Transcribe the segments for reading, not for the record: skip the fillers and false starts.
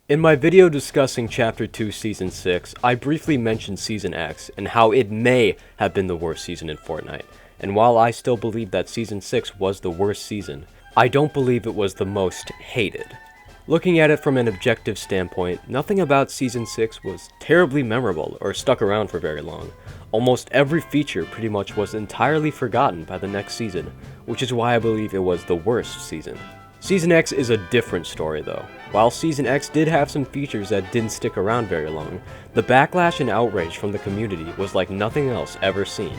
In my video discussing Chapter 2 Season 6, I briefly mentioned Season X and how it may have been the worst season in Fortnite, and while I still believe that Season 6 was the worst season, I don't believe it was the most hated. Looking at it from an objective standpoint, nothing about Season 6 was terribly memorable or stuck around for very long. Almost every feature pretty much was entirely forgotten by the next season, which is why I believe it was the worst season. Season X is a different story though. While Season X did have some features that didn't stick around very long, the backlash and outrage from the community was like nothing else ever seen.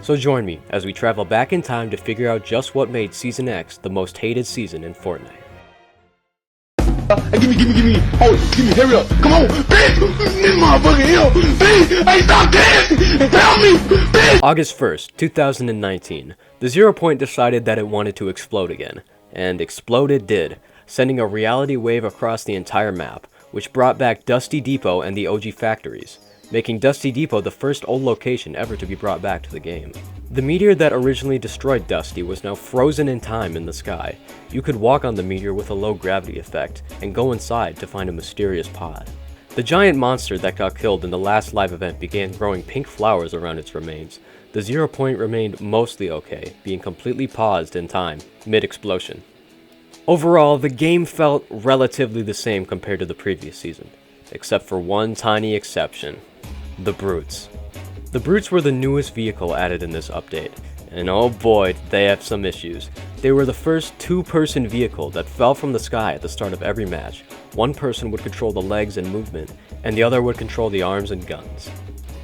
So join me as we travel back in time to figure out just what made Season X the most hated season in Fortnite. Give me, hurry up, come on, bitch, this motherfucker here, bitch, hey, stop dancing, tell me, bitch. August 1st, 2019, the 0 Point decided that it wanted to explode again, and explode it did, sending a reality wave across the entire map, which brought back Dusty Depot and the OG factories, making Dusty Depot the first old location ever to be brought back to the game. The meteor that originally destroyed Dusty was now frozen in time in the sky. You could walk on the meteor with a low gravity effect, and go inside to find a mysterious pod. The giant monster that got killed in the last live event began growing pink flowers around its remains. The 0 Point remained mostly okay, being completely paused in time, mid-explosion. Overall, the game felt relatively the same compared to the previous season, except for one tiny exception: the Brutes. The Brutes were the newest vehicle added in this update, and oh boy did they have some issues. They were the first two-person vehicle that fell from the sky at the start of every match. One person would control the legs and movement, and the other would control the arms and guns.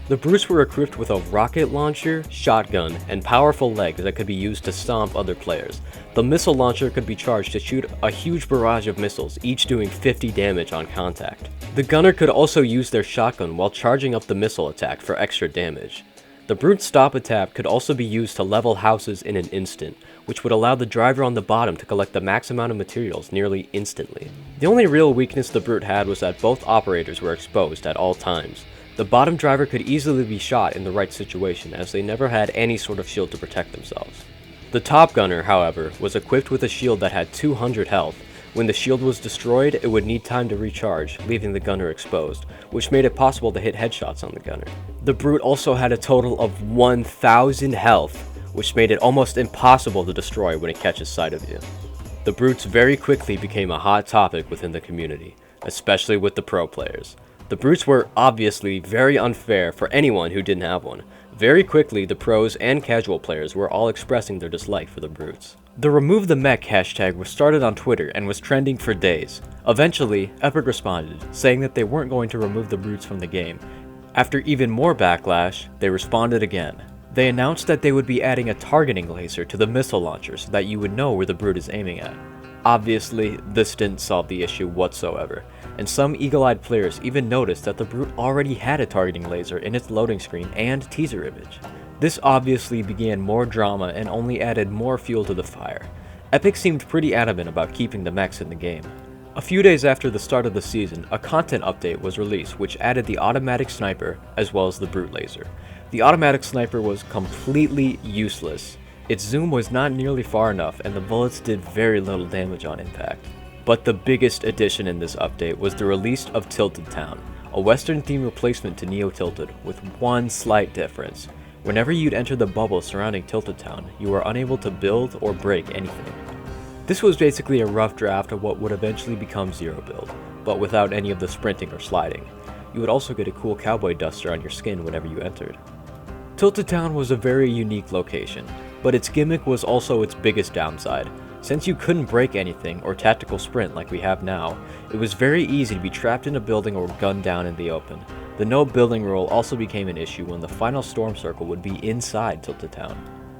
The Brutes were equipped with a rocket launcher, shotgun, and powerful legs that could be used to stomp other players. The missile launcher could be charged to shoot a huge barrage of missiles, each doing 50 damage on contact. The gunner could also use their shotgun while charging up the missile attack for extra damage. The Brute Stop Attack could also be used to level houses in an instant, which would allow the driver on the bottom to collect the max amount of materials nearly instantly. The only real weakness the Brute had was that both operators were exposed at all times. The bottom driver could easily be shot in the right situation, as they never had any sort of shield to protect themselves. The top gunner, however, was equipped with a shield that had 200 health. When the shield was destroyed, it would need time to recharge, leaving the gunner exposed, which made it possible to hit headshots on the gunner. The Brute also had a total of 1000 health, which made it almost impossible to destroy when it catches sight of you. The Brutes very quickly became a hot topic within the community, especially with the pro players. The Brutes were obviously very unfair for anyone who didn't have one. Very quickly, the pros and casual players were all expressing their dislike for the Brutes. The Remove the Mech hashtag was started on Twitter and was trending for days. Eventually, Epic responded, saying that they weren't going to remove the Brutes from the game. After even more backlash, they responded again. They announced that they would be adding a targeting laser to the missile launcher so that you would know where the Brute is aiming at. Obviously, this didn't solve the issue whatsoever, and some eagle-eyed players even noticed that the Brute already had a targeting laser in its loading screen and teaser image. This obviously began more drama and only added more fuel to the fire. Epic seemed pretty adamant about keeping the mechs in the game. A few days after the start of the season, a content update was released which added the automatic sniper as well as the Brute laser. The automatic sniper was completely useless. Its zoom was not nearly far enough and the bullets did very little damage on impact. But the biggest addition in this update was the release of Tilted Town, a western theme replacement to Neo Tilted with one slight difference. Whenever you'd enter the bubble surrounding Tilted Town, you were unable to build or break anything. This was basically a rough draft of what would eventually become Zero Build, but without any of the sprinting or sliding. You would also get a cool cowboy duster on your skin whenever you entered. Tilted Town was a very unique location, but its gimmick was also its biggest downside. Since you couldn't break anything or tactical sprint like we have now, it was very easy to be trapped in a building or gunned down in the open. The no building rule also became an issue when the final storm circle would be inside Tilted Town.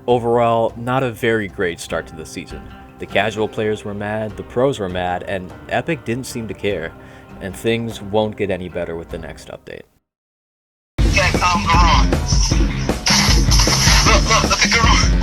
Overall, not a very great start to the season. The casual players were mad, the pros were mad, and Epic didn't seem to care, and things won't get any better with the next update. Yeah, Garon. Look at Garon.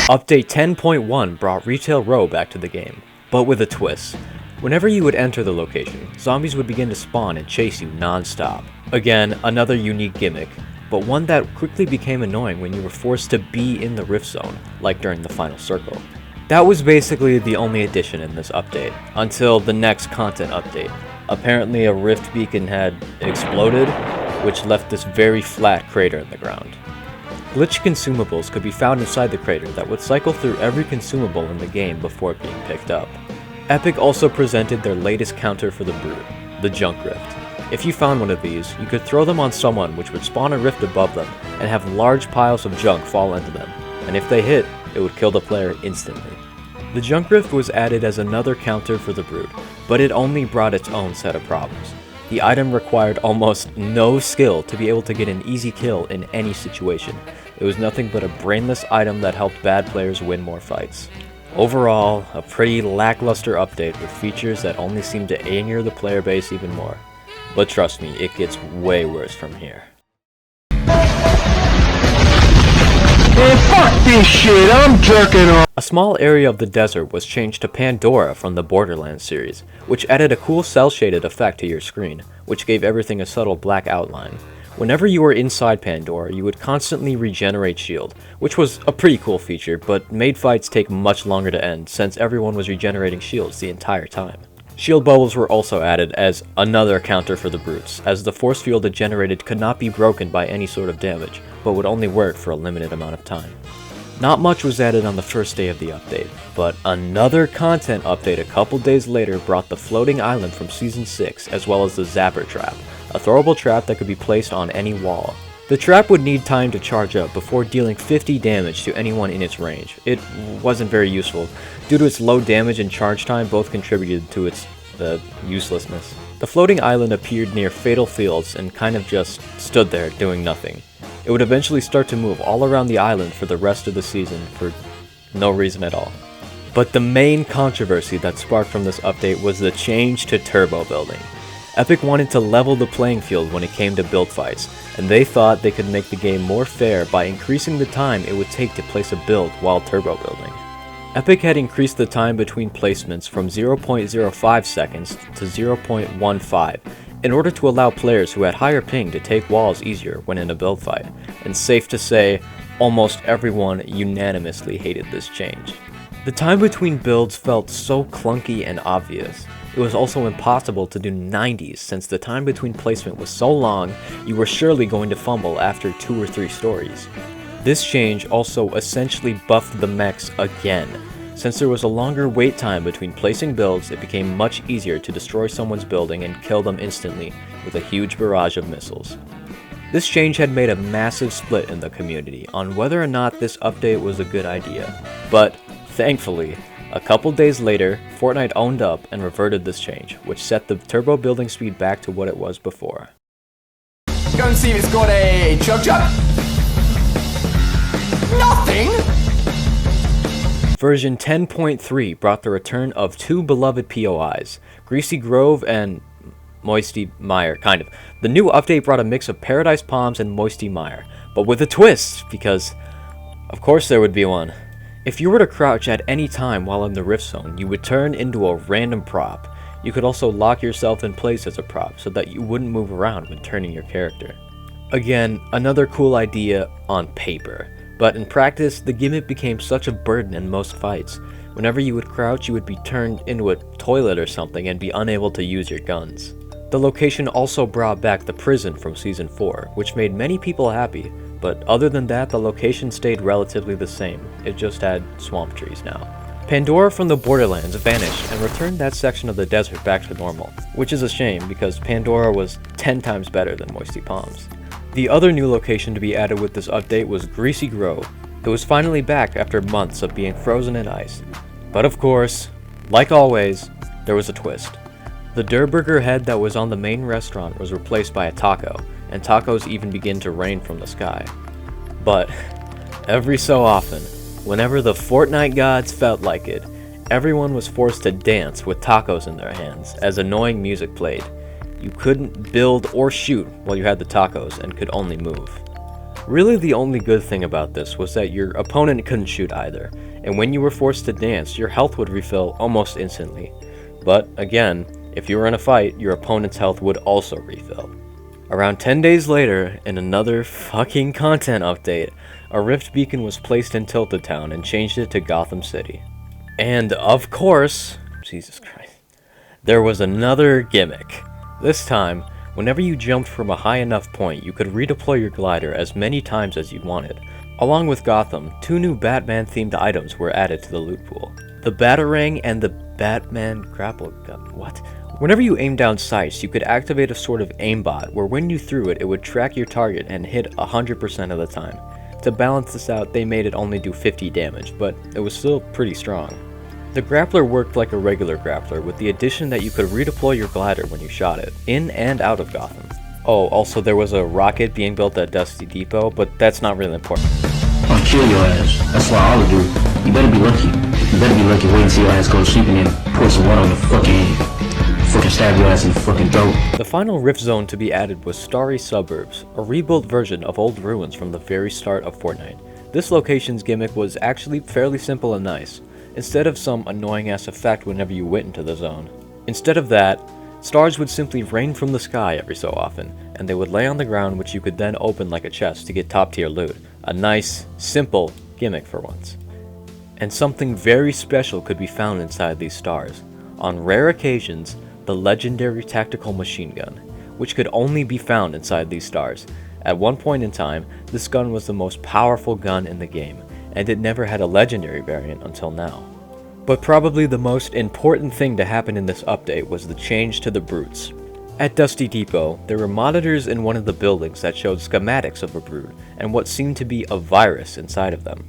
Update 10.1 brought Retail Row back to the game, but with a twist. Whenever you would enter the location, zombies would begin to spawn and chase you non-stop. Again, another unique gimmick, but one that quickly became annoying when you were forced to be in the Rift Zone, like during the final circle. That was basically the only addition in this update, until the next content update. Apparently a rift beacon had exploded, which left this very flat crater in the ground. Glitched consumables could be found inside the crater that would cycle through every consumable in the game before being picked up. Epic also presented their latest counter for the Brood, the Junk Rift. If you found one of these, you could throw them on someone which would spawn a rift above them and have large piles of junk fall into them, and if they hit, it would kill the player instantly. The Junk Rift was added as another counter for the Brood, but it only brought its own set of problems. The item required almost no skill to be able to get an easy kill in any situation. It was nothing but a brainless item that helped bad players win more fights. Overall, a pretty lackluster update with features that only seem to anger the player base even more. But trust me, it gets way worse from here. Man, fuck this shit, I'm jerking off. A small area of the desert was changed to Pandora from the Borderlands series, which added a cool cel-shaded effect to your screen, which gave everything a subtle black outline. Whenever you were inside Pandora, you would constantly regenerate shield, which was a pretty cool feature, but made fights take much longer to end since everyone was regenerating shields the entire time. Shield bubbles were also added as another counter for the brutes, as the force field it generated could not be broken by any sort of damage, but would only work for a limited amount of time. Not much was added on the first day of the update, but another content update a couple days later brought the floating island from Season 6 as well as the Zapper Trap, a throwable trap that could be placed on any wall. The trap would need time to charge up before dealing 50 damage to anyone in its range. It wasn't very useful. Due to its low damage and charge time, both contributed to its uselessness. The floating island appeared near fatal fields and kind of just stood there doing nothing. It would eventually start to move all around the island for the rest of the season for no reason at all. But the main controversy that sparked from this update was the change to turbo building. Epic wanted to level the playing field when it came to build fights, and they thought they could make the game more fair by increasing the time it would take to place a build while turbo building. Epic had increased the time between placements from 0.05 seconds to 0.15 in order to allow players who had higher ping to take walls easier when in a build fight, and safe to say, almost everyone unanimously hated this change. The time between builds felt so clunky and obvious. It was also impossible to do 90s since the time between placement was so long you were surely going to fumble after 2 or 3 stories. This change also essentially buffed the mechs again. Since there was a longer wait time between placing builds, it became much easier to destroy someone's building and kill them instantly with a huge barrage of missiles. This change had made a massive split in the community on whether or not this update was a good idea, but thankfully, a couple days later, Fortnite owned up and reverted this change, which set the turbo building speed back to what it was before. Let's go and see if it's got a chug chug. Nothing! Version 10.3 brought the return of 2 beloved POIs, Greasy Grove and Moisty Mire, kind of. The new update brought a mix of Paradise Palms and Moisty Mire, but with a twist, because of course there would be one. If you were to crouch at any time while in the Rift Zone, you would turn into a random prop. You could also lock yourself in place as a prop so that you wouldn't move around when turning your character. Again, another cool idea on paper, but in practice, the gimmick became such a burden in most fights. Whenever you would crouch, you would be turned into a toilet or something and be unable to use your guns. The location also brought back the prison from Season 4, which made many people happy. But other than that, the location stayed relatively the same, it just had swamp trees now. Pandora from the Borderlands vanished and returned that section of the desert back to normal, which is a shame because Pandora was 10 times better than Moisty Palms. The other new location to be added with this update was Greasy Grove. It was finally back after months of being frozen in ice. But of course, like always, there was a twist. The Durburger head that was on the main restaurant was replaced by a taco, and tacos even begin to rain from the sky. But every so often, whenever the Fortnite gods felt like it, everyone was forced to dance with tacos in their hands as annoying music played. You couldn't build or shoot while you had the tacos and could only move. Really, the only good thing about this was that your opponent couldn't shoot either, and when you were forced to dance, your health would refill almost instantly. But again, if you were in a fight, your opponent's health would also refill. Around 10 days later, in another fucking content update, a rift beacon was placed in Tilted Town and changed it to Gotham City. And of course, Jesus Christ, there was another gimmick. This time, whenever you jumped from a high enough point, you could redeploy your glider as many times as you wanted. Along with Gotham, 2 new Batman-themed items were added to the loot pool. The Batarang and the Batman grapple gun. What? Whenever you aim down sights, you could activate a sort of aimbot where when you threw it, it would track your target and hit 100% of the time. To balance this out, they made it only do 50 damage, but it was still pretty strong. The grappler worked like a regular grappler, with the addition that you could redeploy your glider when you shot it, in and out of Gotham. Oh, also there was a rocket being built at Dusty Depot, but that's not really important. I'll kill your ass. That's what I would do. You better be lucky. You better be lucky waiting until your ass goes sleep and then pour some water on your fucking head. Fucking stab your ass in the fucking throat. The final rift zone to be added was Starry Suburbs, a rebuilt version of old ruins from the very start of Fortnite. This location's gimmick was actually fairly simple and nice, instead of some annoying ass effect whenever you went into the zone. Instead of that, stars would simply rain from the sky every so often, and they would lay on the ground, which you could then open like a chest to get top tier loot. A nice, simple gimmick for once. And something very special could be found inside these stars. On rare occasions, the legendary tactical machine gun, which could only be found inside these stars. At one point in time, this gun was the most powerful gun in the game, and it never had a legendary variant until now. But probably the most important thing to happen in this update was the change to the brutes. At Dusty Depot, there were monitors in one of the buildings that showed schematics of a brute and what seemed to be a virus inside of them.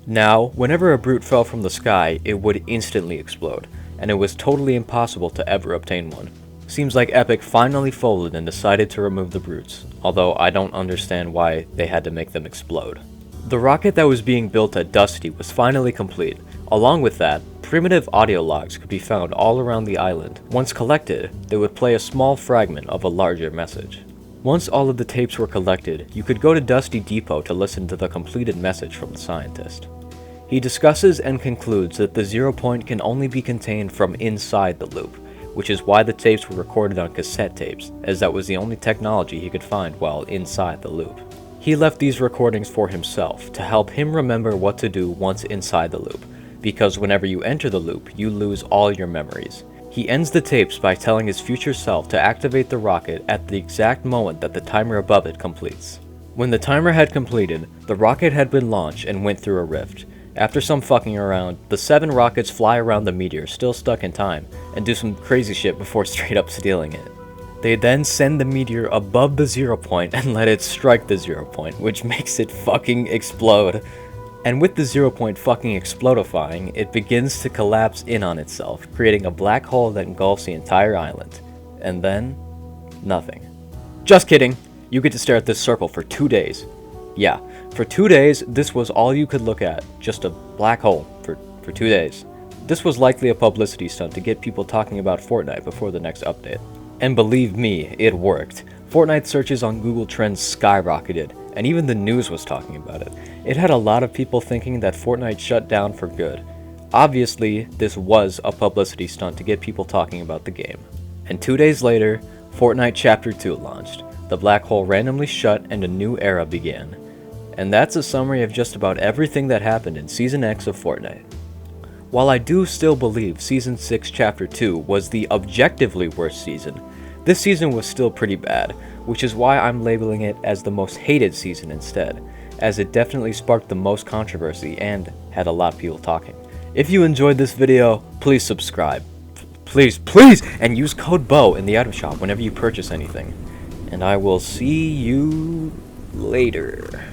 Now, whenever a brute fell from the sky, it would instantly explode, and it was totally impossible to ever obtain one. Seems like Epic finally folded and decided to remove the brutes, although I don't understand why they had to make them explode. The rocket that was being built at Dusty was finally complete. Along with that, primitive audio logs could be found all around the island. Once collected, they would play a small fragment of a larger message. Once all of the tapes were collected, you could go to Dusty Depot to listen to the completed message from the scientist. He discusses and concludes that the 0 point can only be contained from inside the loop, which is why the tapes were recorded on cassette tapes, as that was the only technology he could find while inside the loop. He left these recordings for himself to help him remember what to do once inside the loop, because whenever you enter the loop, you lose all your memories. He ends the tapes by telling his future self to activate the rocket at the exact moment that the timer above it completes. When the timer had completed, the rocket had been launched and went through a rift. After some fucking around, the 7 rockets fly around the meteor still stuck in time, and do some crazy shit before straight up stealing it. They then send the meteor above the 0 point and let it strike the 0 point, which makes it fucking explode. And with the 0 point fucking explodifying, it begins to collapse in on itself, creating a black hole that engulfs the entire island. And then, nothing. Just kidding! You get to stare at this circle for 2 days. Yeah, for 2 days, this was all you could look at, just a black hole for 2 days. This was likely a publicity stunt to get people talking about Fortnite before the next update. And believe me, it worked. Fortnite searches on Google Trends skyrocketed, and even the news was talking about it. It had a lot of people thinking that Fortnite shut down for good. Obviously, this was a publicity stunt to get people talking about the game. And 2 days later, Fortnite Chapter 2 launched. The black hole randomly shut and a new era began. And that's a summary of just about everything that happened in Season X of Fortnite. While I do still believe Season 6 Chapter 2 was the objectively worst season, this season was still pretty bad, which is why I'm labeling it as the most hated season instead, as it definitely sparked the most controversy and had a lot of people talking. If you enjoyed this video, please subscribe. Please, and use code BO in the item shop whenever you purchase anything. And I will see you later.